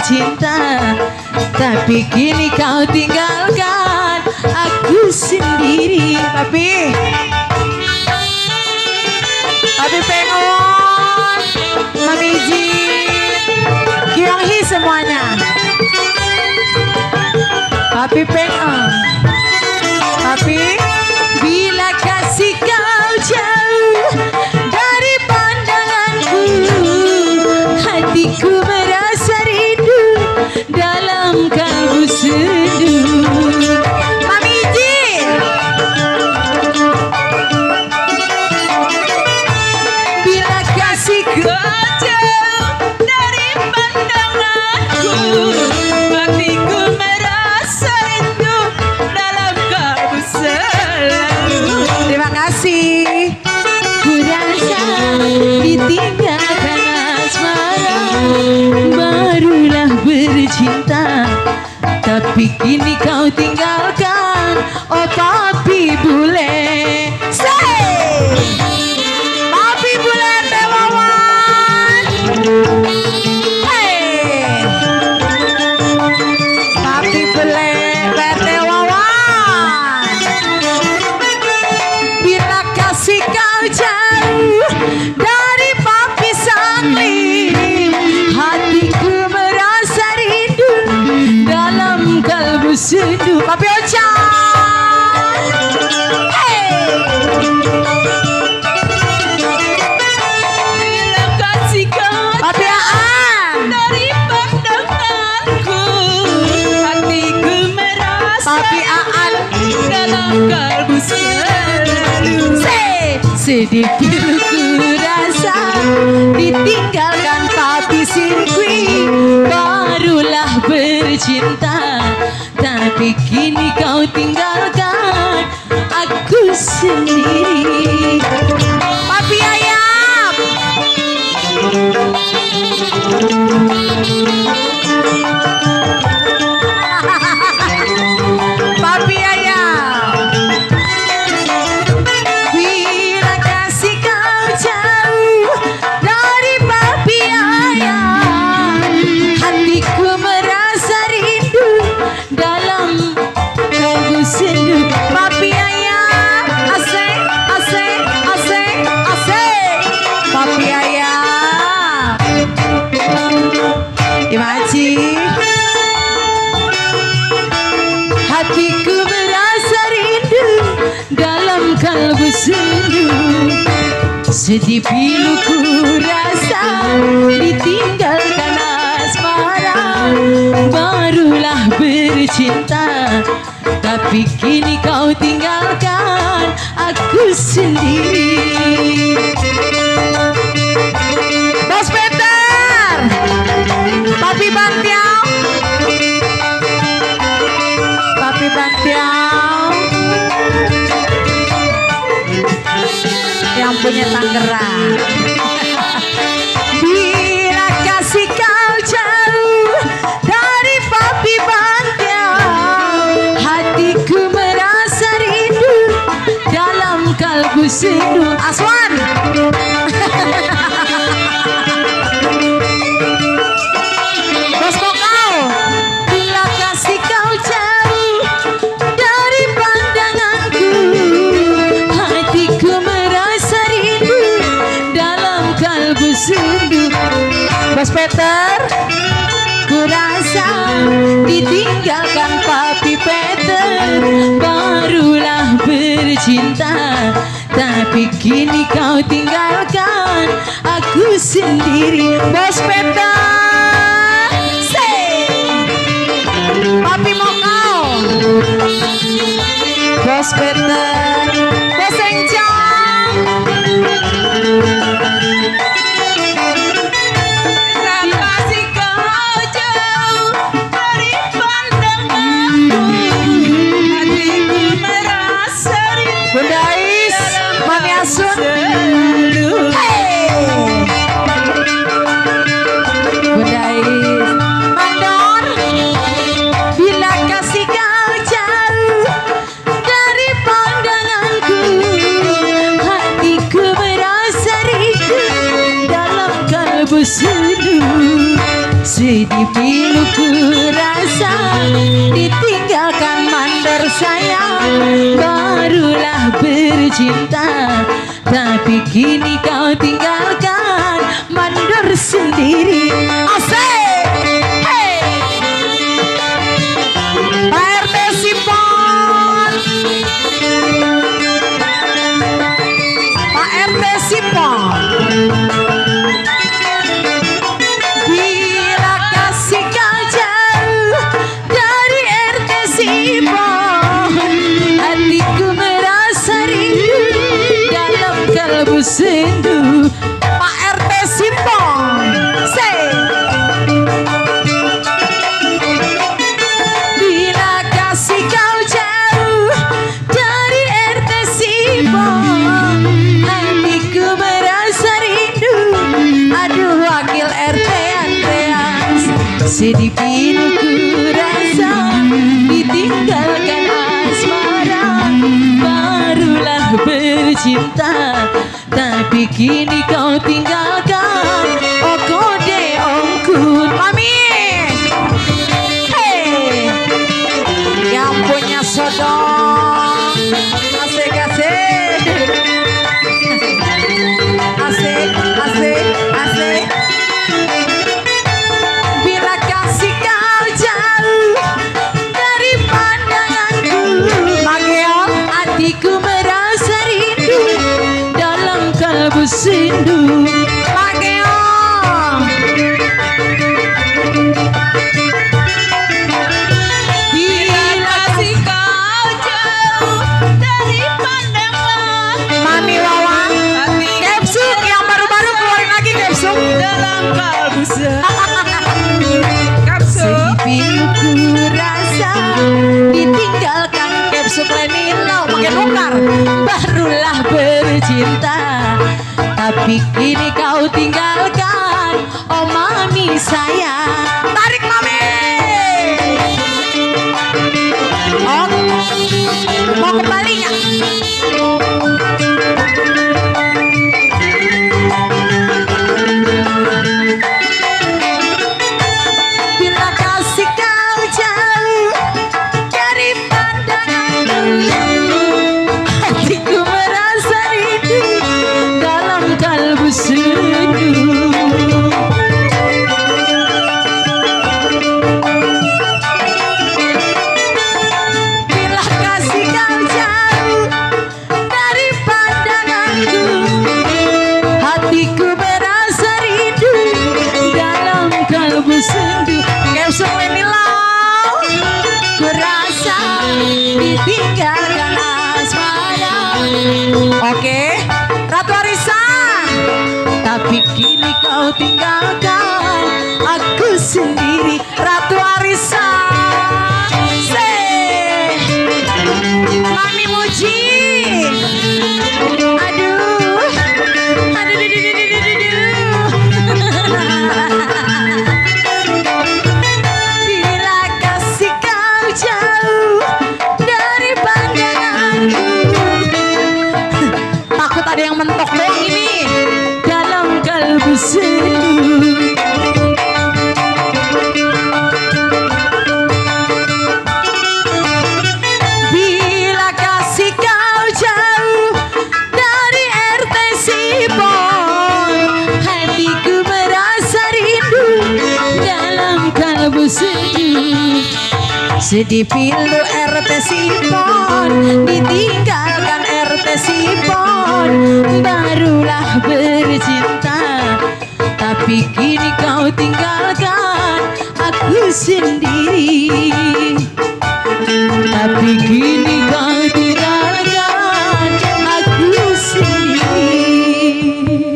bercinta, tapi kini kau tinggalkan aku sendiri. Papi pengen Mami izin Kyonghi semuanya. Papi pengen bila kasih kau jauh dari pandanganku, hatiku merasa rindu dalam kalbu sendu. Mami izin bila kasih kau jauh dari pandanganku, hatiku merasa rindu dalam kalbu selalu. Terima kasih. Ku rasa ditinggalkan asmara, barulah bercinta, tapi kini kau tinggalkan. Oh papi bule, say papi bule Tewawan. Hey papi bule Tewawan, bila kasih kau jauh dari papi sangling, hatiku merasa rindu dalam kalbu sendu. Papi Ochan, bila kasih kau papi Aan dari pandanganku, hatiku merasa papi Aan dalam kalbu selalu. Sedih ku rasa ditinggalkan papi sirkui, barulah bercinta, tapi kini kau tinggalkan aku sendiri. Papi Ayam, papi Ayam, bila kasih kau jauh dari papi Ayam, hatiku merasa rindu dalam kalbu sendu. Papi Ayam, asik asik asik asik. Papi Ayam, Imaji, hatiku merasa rindu dalam kalbu sendu. Sedih pilu ku rasa ditinggalkan asmara, barulah bercinta, tapi kini kau tinggalkan aku sendiri. Bos Peter, Papi Bantiau, Papi Bantiau yang punya Tangerang. Bila kasih kau jauh dari papi Bantiau, hatiku merasa rindu dalam kalbu sendu. Aswan Bos Kokau, bila kasih kau jauh dari pandanganku, hatiku merasa rindu dalam kalbu sendu. Bos Peter, ku rasa ditinggalkan papi Peter, barulah bercinta, tapi kini kau tinggalkan aku sendiri. Bos Peter, say papi mau kau. Bos Peter, Bos Enjang, kasih kau jauh dari pandanganku, hatiku merasa rindu. Bunda Is, Mami Asun, Bunda Is, Mandor, bila kasih kau jauh dari pandanganku, hatiku merasa rindu dalam kalbu sendu. sedih pilu ku rasa ditinggalkan mandor sayang. Barulah bercinta tapi kini kau tinggalkan mandor sendiri. Asik, hey. Pak RT Sipon, Pak RT Sipon, bila kasih kau jauh dari RT Sipon, hatiku merasa rindu dalam kalbu sendu. Pak RT Sipon, say. Bila kasih kau jauh dari RT Sipon, hatiku merasa rindu. Aduh wakil RT Andreas, sedih pilu ku rasa ditinggalkan asmara. Barulah bercinta tapi kini kau tinggalkan. Oh kode ongkun mami, hey, yang punya sodong asik asik asik asik asik. Bila kasih kau jauh dari pandanganku, Mageo, hatiku merasa rindu dalam kalbu sendu. Mageo, bila kasih kau jauh dari pandangan, Mami Wawan, Kepsuk yang baru-baru keluarin lagi Kepsuk dalam kalbu Kepsuk. Pilu ku rasa ditinggalkan Kepsuk Lenilo pakai nukar. Barulah bercinta tapi kini kau tinggalkan. Oh mami sayang, tarik mami. Oh mau kembali ya? Bila kasih kau jauh dari pandanganku, hatiku merasa rindu dalam kalbu sendu. Bila kasih kau jauh dari pandanganku, hatiku merasa rindu dalam kalbu sendu. Kepsuk Lenilau, ku rasa ditinggalkan asmara. Oke, Ratu Arisan, tapi kini kau tinggalkan aku sendiri. Ratu Arisan, say. Mami Muji, aduh, aduh, aduh, aduh, aduh, aduh. Bila kasih kau jauh dari pandanganku, takut ada yang mentok doang ini dalam kalbu sendu. Bila kasih kau jauh dari RT Sipon, hatiku merasa rindu dalam kalbu sendu. Sedih pilu RT Sipon, ditinggalkan RT Sipon. Barulah bercinta tapi kini kau tinggalkan aku sendiri.